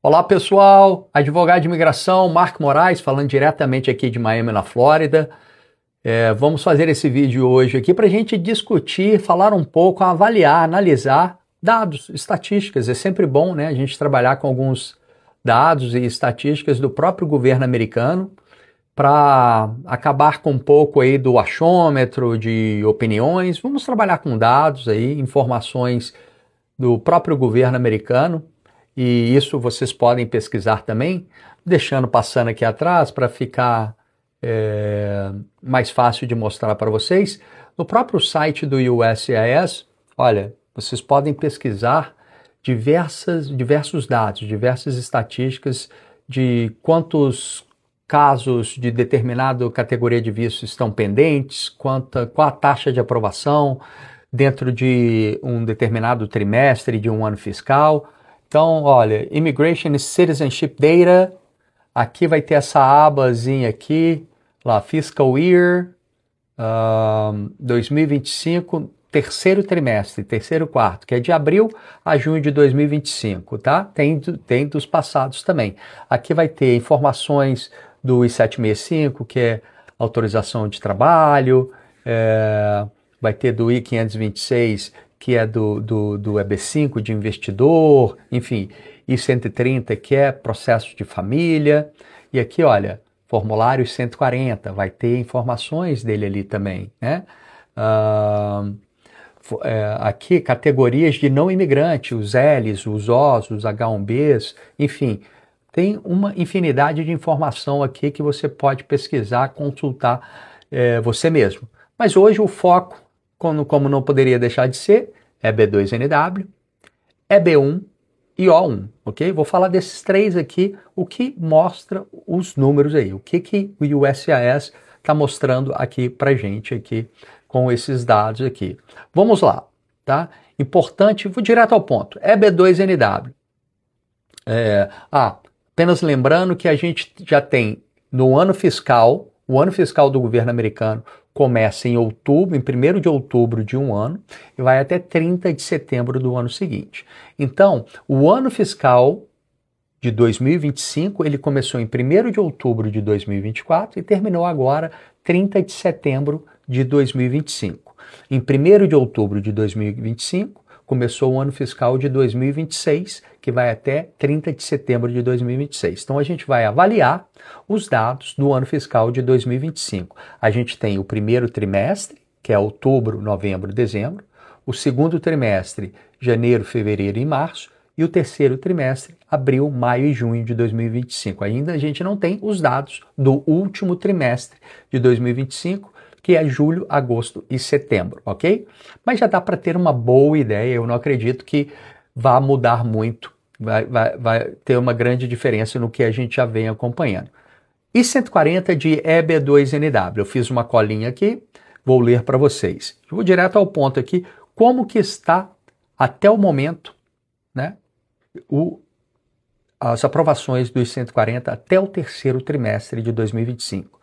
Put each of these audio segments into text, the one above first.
Olá pessoal, advogado de imigração Marco Moraes, falando diretamente aqui de Miami, na Flórida. Vamos fazer esse vídeo hoje aqui para a gente discutir, falar um pouco, avaliar, analisar dados, estatísticas. É sempre bom, né, a gente trabalhar com alguns dados e estatísticas do próprio governo americano para acabar com um pouco aí do achômetro de opiniões. Vamos trabalhar com dados aí, informações do próprio governo americano. E isso vocês podem pesquisar também, passando aqui atrás para ficar mais fácil de mostrar para vocês. No próprio site do USCIS, olha, vocês podem pesquisar diversos dados, diversas estatísticas de quantos casos de determinada categoria de visto estão pendentes, qual a taxa de aprovação dentro de um determinado trimestre de um ano fiscal. Então, olha, Immigration and Citizenship Data, aqui vai ter essa abazinha aqui, lá, Fiscal Year 2025, terceiro trimestre, terceiro quarto, que é de abril a junho de 2025, tá? Tem dos passados também. Aqui vai ter informações do I-765, que é autorização de trabalho, vai ter do I-526, que é do EB5 de investidor, enfim, I-130, que é processo de família, e aqui, olha, formulário 140, vai ter informações dele ali também, né? Aqui, categorias de não imigrante, os Ls, os Os, os H1Bs, enfim, tem uma infinidade de informação aqui que você pode pesquisar, consultar você mesmo. Mas hoje o foco, como não poderia deixar de ser, é B2NW, EB1 e O1, ok? Vou falar desses três aqui, o que mostra os números aí, o que o USCIS está mostrando aqui pra gente aqui com esses dados aqui. Vamos lá, tá? Importante, vou direto ao ponto, EB2NW. Apenas lembrando que a gente já tem no ano fiscal, o ano fiscal do governo americano começa em outubro, em 1º de outubro de um ano e vai até 30 de setembro do ano seguinte. Então, o ano fiscal de 2025, ele começou em 1º de outubro de 2024 e terminou agora 30 de setembro de 2025. Em 1º de outubro de 2025, começou o ano fiscal de 2026, que vai até 30 de setembro de 2026. Então, a gente vai avaliar os dados do ano fiscal de 2025. A gente tem o primeiro trimestre, que é outubro, novembro, dezembro, o segundo trimestre, janeiro, fevereiro e março, e o terceiro trimestre, abril, maio e junho de 2025. Ainda a gente não tem os dados do último trimestre de 2025, que é julho, agosto e setembro, ok? Mas já dá para ter uma boa ideia, eu não acredito que vá mudar muito, vai ter uma grande diferença no que a gente já vem acompanhando. E 140 de EB2NW, eu fiz uma colinha aqui, vou ler para vocês. Eu vou direto ao ponto aqui, como que está até o momento, né, as aprovações dos 140 até o terceiro trimestre de 2025.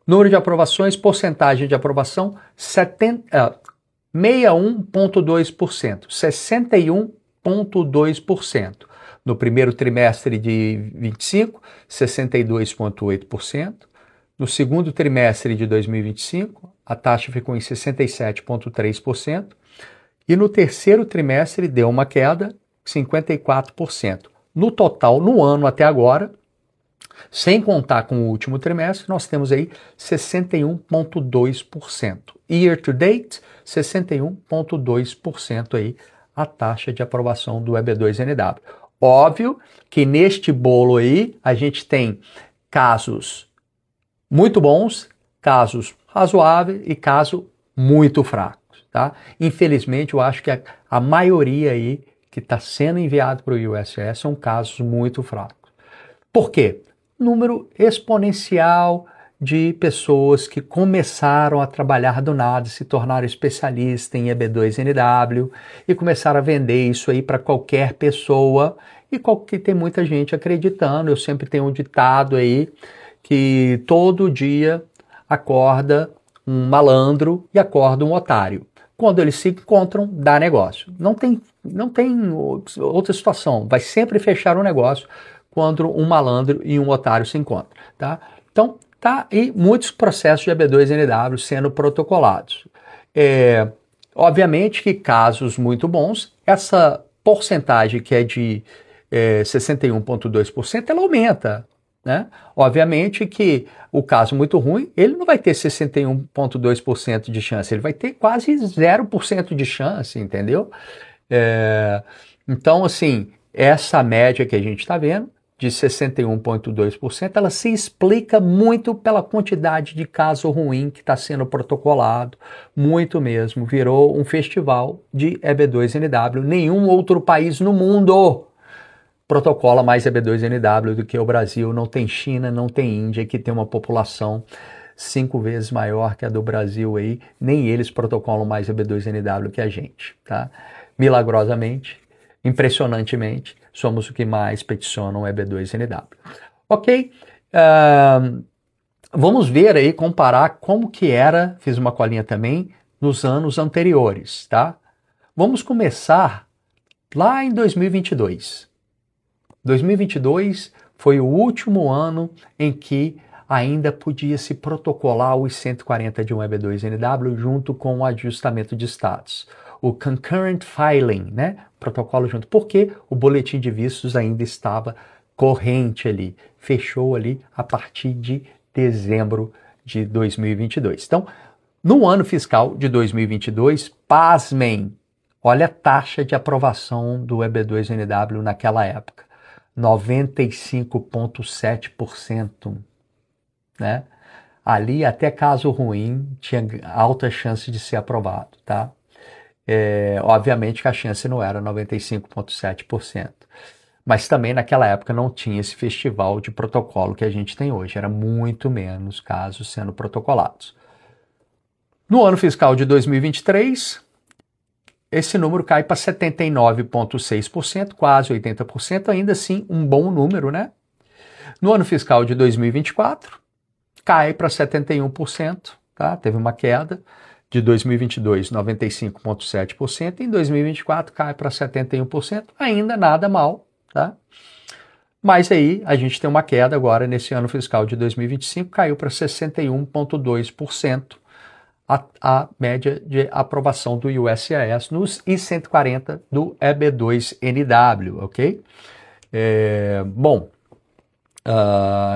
Número de aprovações, porcentagem de aprovação, 61,2%, 61,2%. No primeiro trimestre de 25, 62,8%. No segundo trimestre de 2025, a taxa ficou em 67,3%. E no terceiro trimestre deu uma queda, 54%. No total, no ano até agora, sem contar com o último trimestre, nós temos aí 61,2%. Year to date, 61,2% aí a taxa de aprovação do EB2NW. Óbvio que neste bolo aí a gente tem casos muito bons, casos razoáveis e casos muito fracos, tá? Infelizmente, eu acho que a maioria aí que está sendo enviado para o USCIS são casos muito fracos. Por quê? Número exponencial de pessoas que começaram a trabalhar do nada, se tornaram especialistas em EB2NW e começaram a vender isso aí para qualquer pessoa e tem muita gente acreditando. Eu sempre tenho um ditado aí que todo dia acorda um malandro e acorda um otário. Quando eles se encontram, dá negócio. Não tem outra situação. Vai sempre fechar o negócio quando um malandro e um otário se encontram, tá? Então, tá aí muitos processos de EB2NW sendo protocolados. Obviamente que casos muito bons, essa porcentagem que é de 61,2%, ela aumenta, né? Obviamente que o caso muito ruim, ele não vai ter 61,2% de chance, ele vai ter quase 0% de chance, entendeu? Então, assim, essa média que a gente está vendo, de 61,2%, ela se explica muito pela quantidade de caso ruim que está sendo protocolado, muito mesmo, virou um festival de EB2NW. Nenhum outro país no mundo protocola mais EB2NW do que o Brasil. Não tem China, não tem Índia, que tem uma população 5 vezes maior que a do Brasil aí, nem eles protocolam mais EB2NW que a gente, tá? Milagrosamente, impressionantemente, somos o que mais peticionam EB2NW. Ok? Vamos ver aí, comparar como que era, fiz uma colinha também, nos anos anteriores, tá? Vamos começar lá em 2022. 2022 foi o último ano em que ainda podia se protocolar os 140 de um EB2NW junto com o ajustamento de status. O concurrent filing, né? Protocolo junto, porque o boletim de vistos ainda estava corrente ali, fechou ali a partir de dezembro de 2022. Então, no ano fiscal de 2022, pasmem, olha a taxa de aprovação do EB2NW naquela época, 95,7%, né? Ali até caso ruim tinha alta chance de ser aprovado, tá? Obviamente que a chance não era 95,7%, mas também naquela época não tinha esse festival de protocolo que a gente tem hoje, era muito menos casos sendo protocolados. No ano fiscal de 2023, esse número cai para 79,6%, quase 80%, ainda assim um bom número, né? No ano fiscal de 2024, cai para 71%, tá? Teve uma queda. De 2022, 95,7%, em 2024 cai para 71%, ainda nada mal, tá? Mas aí a gente tem uma queda agora nesse ano fiscal de 2025, caiu para 61,2% a média de aprovação do USIS nos I-140 do EB2NW, ok?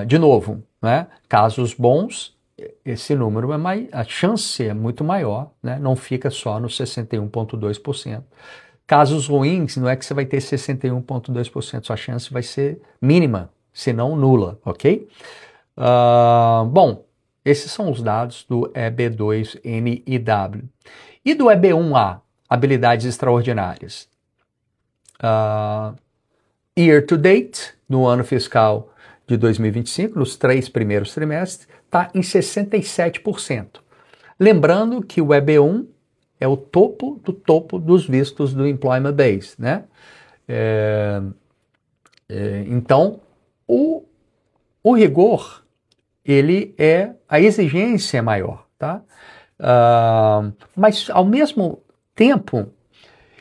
De novo, né? Casos bons, esse número a chance é muito maior, né? Não fica só no 61,2%. Casos ruins, não é que você vai ter 61,2%, sua chance vai ser mínima, se não nula, ok? Esses são os dados do EB2NIW. E do EB1A, habilidades extraordinárias? Year to date, no ano fiscal de 2025, nos 3 primeiros trimestres, está em 67%. Lembrando que o EB1 é o topo do topo dos vistos do Employment Base, né? Então, o rigor, a exigência é maior, tá? Mas, ao mesmo tempo,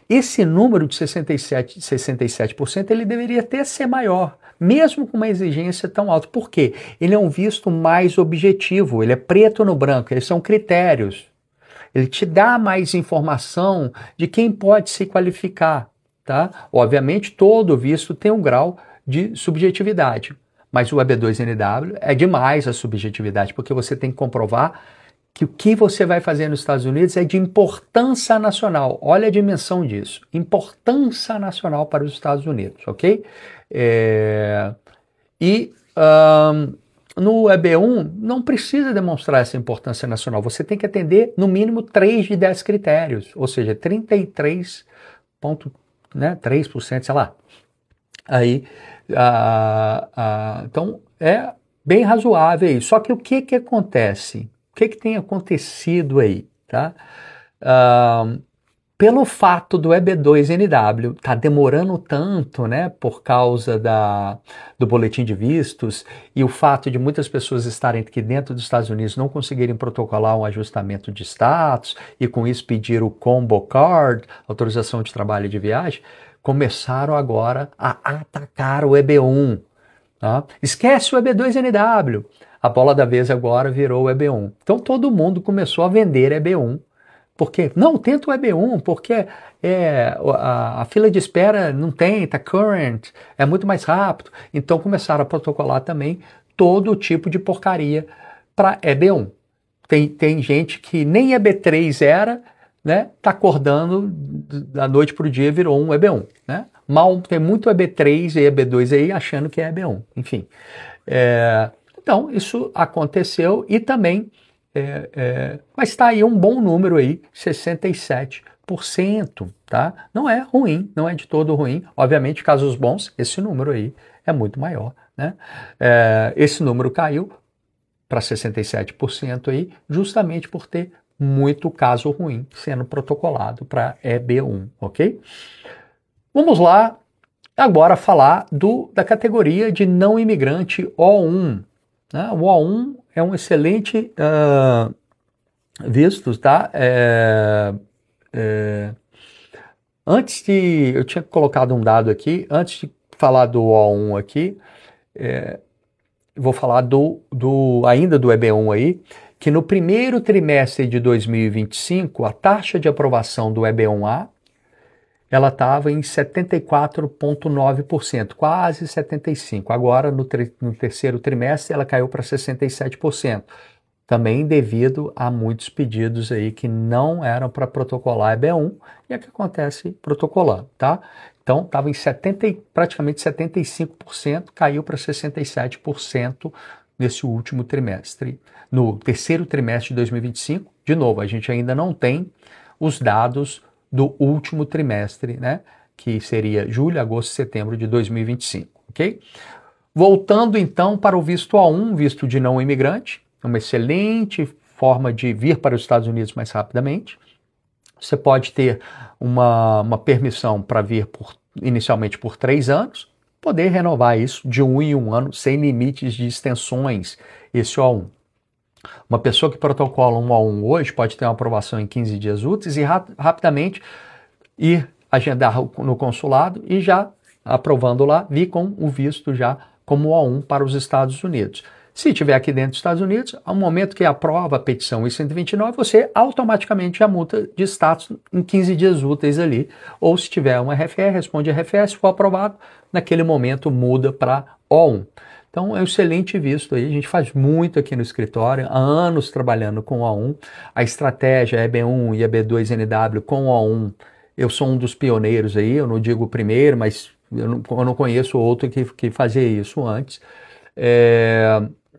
esse número de 67%, ele deveria até ser maior, mesmo com uma exigência tão alta. Por quê? Ele é um visto mais objetivo, ele é preto no branco, eles são critérios. Ele te dá mais informação de quem pode se qualificar, tá? Obviamente, todo visto tem um grau de subjetividade, mas o EB2NW é demais a subjetividade, porque você tem que comprovar que o que você vai fazer nos Estados Unidos é de importância nacional. Olha a dimensão disso. Importância nacional para os Estados Unidos, ok? No EB1, não precisa demonstrar essa importância nacional. Você tem que atender, no mínimo, 3 de 10 critérios, ou seja, 33,3%, sei lá. Aí, então, é bem razoável aí. Só que o que acontece? O que tem acontecido aí, tá? Pelo fato do EB2NW tá demorando tanto, né, por causa do boletim de vistos e o fato de muitas pessoas estarem aqui dentro dos Estados Unidos não conseguirem protocolar um ajustamento de status e com isso pedir o Combo Card, autorização de trabalho e de viagem, começaram agora a atacar o EB1. Tá? Esquece o EB2NW. A bola da vez agora virou o EB1. Então todo mundo começou a vender EB1. Porque, não, tenta o EB1, porque a fila de espera não tem, tá current, é muito mais rápido. Então começaram a protocolar também todo tipo de porcaria para EB1. Tem gente que nem EB3 era, né? Tá acordando da noite para o dia, virou um EB1, né? Tem muito EB3 e EB2 aí achando que é EB1, enfim. Então, isso aconteceu e também, mas está aí um bom número aí, 67%, tá? Não é ruim, não é de todo ruim. Obviamente, casos bons, esse número aí é muito maior, né? Esse número caiu para 67% aí, justamente por ter muito caso ruim sendo protocolado para EB1, ok? Vamos lá agora falar da categoria de não imigrante O1. Né? O O1 é um excelente visto, tá? Eu tinha colocado um dado aqui, antes de falar do O1 aqui, vou falar ainda do EB1 aí, que no primeiro trimestre de 2025, a taxa de aprovação do EB1A, ela estava em 74,9%, quase 75%. Agora, no terceiro trimestre, ela caiu para 67%. Também devido a muitos pedidos aí que não eram para protocolar EB1, e é que acontece protocolando, tá? Então, estava em praticamente 75%, caiu para 67% nesse último trimestre. No terceiro trimestre de 2025, de novo, a gente ainda não tem os dados do último trimestre, né? Que seria julho, agosto e setembro de 2025, ok? Voltando então para o visto A1, visto de não imigrante, uma excelente forma de vir para os Estados Unidos mais rapidamente. Você pode ter uma permissão para vir inicialmente por 3 anos, poder renovar isso de 1 em 1 ano, sem limites de extensões, esse O1. Uma pessoa que protocola um O1 hoje pode ter uma aprovação em 15 dias úteis e rapidamente ir agendar no consulado e já aprovando lá, vir com o visto já como O1 para os Estados Unidos. Se estiver aqui dentro dos Estados Unidos, ao momento que aprova a petição I-129, você automaticamente já muda de status em 15 dias úteis ali. Ou se tiver uma RFE, responde a RFE, se for aprovado, naquele momento muda para O1. Então é um excelente visto aí, a gente faz muito aqui no escritório, há anos trabalhando com O1. A estratégia EB1 e EB2NW com O1, eu sou um dos pioneiros aí, eu não digo o primeiro, mas eu não conheço outro que fazia isso antes.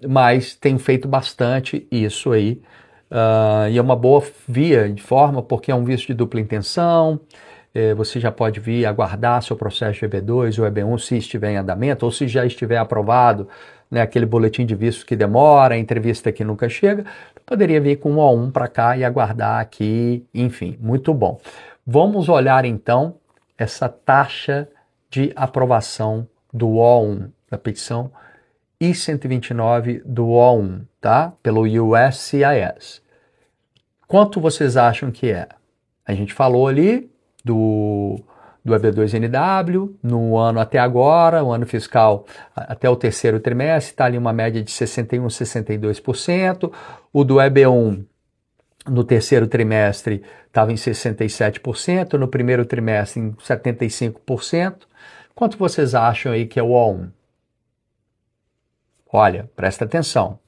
Mas tenho feito bastante isso aí, e é uma boa via de forma, porque é um visto de dupla intenção, você já pode vir aguardar seu processo de EB2 ou EB1 se estiver em andamento, ou se já estiver aprovado, né, aquele boletim de visto que demora, a entrevista que nunca chega, poderia vir com um O1 para cá e aguardar aqui, enfim, muito bom. Vamos olhar então essa taxa de aprovação do O1, da petição I-129 do O1, tá? Pelo USCIS. Quanto vocês acham que é? A gente falou ali do EB2NW, no ano até agora, o ano fiscal até o terceiro trimestre, está ali uma média de 61%, 62%. O do EB1, no terceiro trimestre, estava em 67%, no primeiro trimestre em 75%. Quanto vocês acham aí que é o O1? Olha, presta atenção.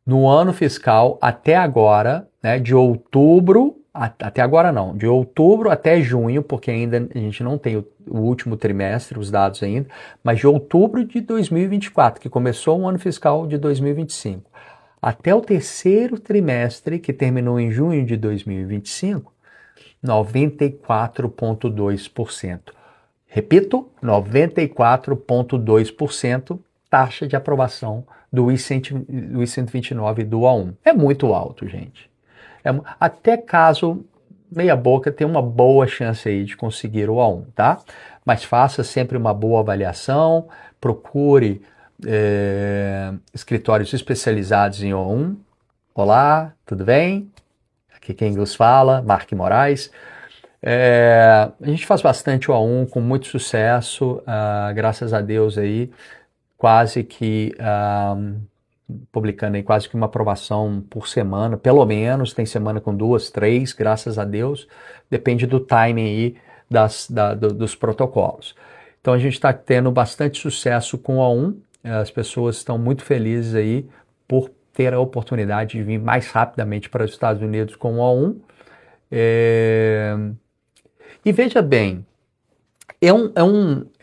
No ano fiscal até agora, né, de outubro, até agora não, de outubro até junho, porque ainda a gente não tem o último trimestre, os dados ainda, mas de outubro de 2024, que começou o ano fiscal de 2025, até o terceiro trimestre, que terminou em junho de 2025, 94,2%. Repito, 94,2% taxa de aprovação do I-129 do O1. É muito alto, gente. Até caso meia boca tem uma boa chance aí de conseguir o O1, tá? Mas faça sempre uma boa avaliação, procure escritórios especializados em O1. Olá, tudo bem? Aqui quem vos fala, Mark Moraes. A gente faz bastante O1 com muito sucesso, graças a Deus aí. quase que publicando aí quase que uma aprovação por semana, pelo menos, tem semana com 2, 3, graças a Deus, depende do timing aí dos protocolos. Então a gente está tendo bastante sucesso com o O1, as pessoas estão muito felizes aí por ter a oportunidade de vir mais rapidamente para os Estados Unidos com o O1. E veja bem, é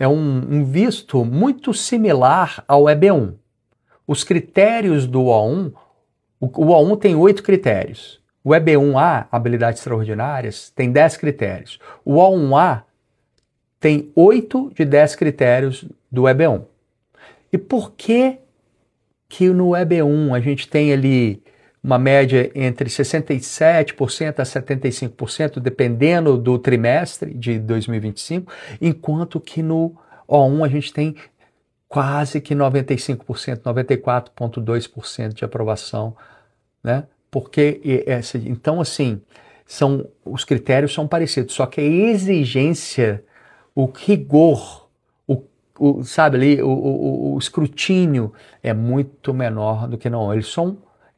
um visto muito similar ao EB1. Os critérios do O1, o O1 tem 8 critérios. O EB1A, habilidades extraordinárias, tem 10 critérios. O O1A tem 8 de 10 critérios do EB1. E por que no EB1 a gente tem ali uma média entre 67% a 75%, dependendo do trimestre de 2025, enquanto que no O1 a gente tem quase que 95%, 94,2% de aprovação, né? Porque então assim, os critérios são parecidos, só que a exigência, o rigor, sabe ali, o escrutínio é muito menor do que não.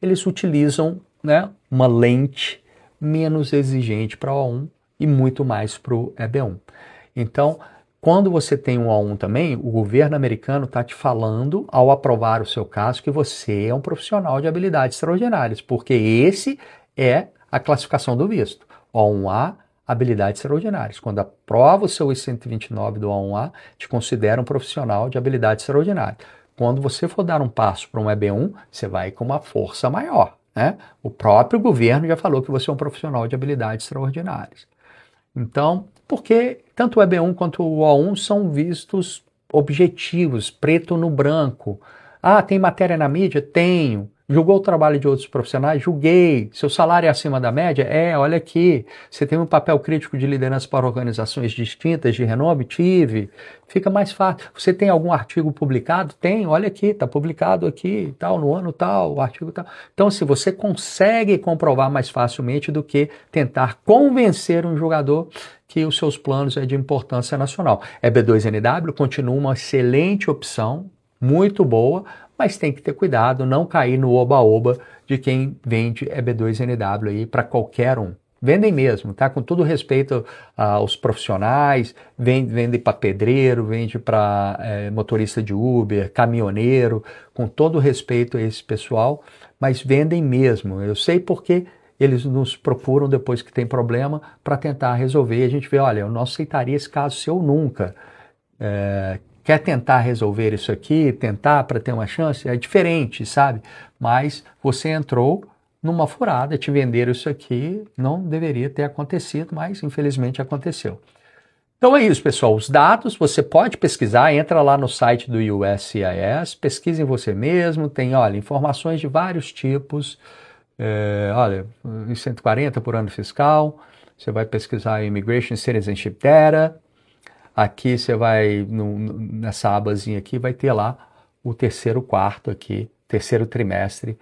Eles utilizam, né, uma lente menos exigente para o O1 e muito mais para o EB1. Então, quando você tem um O1 também, o governo americano está te falando, ao aprovar o seu caso, que você é um profissional de habilidades extraordinárias, porque esse é a classificação do visto. O1A, habilidades extraordinárias. Quando aprova o seu I-129 do O1A, te considera um profissional de habilidades extraordinárias. Quando você for dar um passo para um EB1, você vai com uma força maior, né? O próprio governo já falou que você é um profissional de habilidades extraordinárias. Então, porque tanto o EB1 quanto o O1 são vistos objetivos, preto no branco. Ah, tem matéria na mídia? Tenho. Julgou o trabalho de outros profissionais? Julguei. Seu salário é acima da média? Olha aqui. Você tem um papel crítico de liderança para organizações distintas de renome? Tive. Fica mais fácil. Você tem algum artigo publicado? Tem. Olha aqui, está publicado aqui, tal, no ano tal, o artigo tal. Então, se você consegue comprovar mais facilmente do que tentar convencer um julgador que os seus planos é de importância nacional. EB2NW continua uma excelente opção, muito boa, mas tem que ter cuidado, não cair no oba-oba de quem vende EB2NW aí para qualquer um. Vendem mesmo, tá? Com todo respeito aos profissionais, vendem para pedreiro, vende para motorista de Uber, caminhoneiro, com todo respeito a esse pessoal, mas vendem mesmo. Eu sei porque eles nos procuram depois que tem problema para tentar resolver. E a gente vê, olha, eu não aceitaria esse caso seu nunca. Quer tentar resolver isso aqui, tentar para ter uma chance? É diferente, sabe? Mas você entrou numa furada, te venderam isso aqui, não deveria ter acontecido, mas infelizmente aconteceu. Então é isso, pessoal. Os dados você pode pesquisar, entra lá no site do USCIS, pesquise em você mesmo, tem, olha, informações de vários tipos, olha, 140 por ano fiscal, você vai pesquisar Immigration Citizenship Data. Aqui você vai, nessa abazinha aqui, vai ter lá o terceiro quarto aqui, terceiro trimestre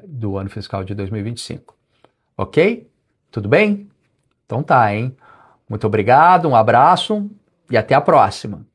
do ano fiscal de 2025. Ok? Tudo bem? Então tá, hein? Muito obrigado, um abraço e até a próxima.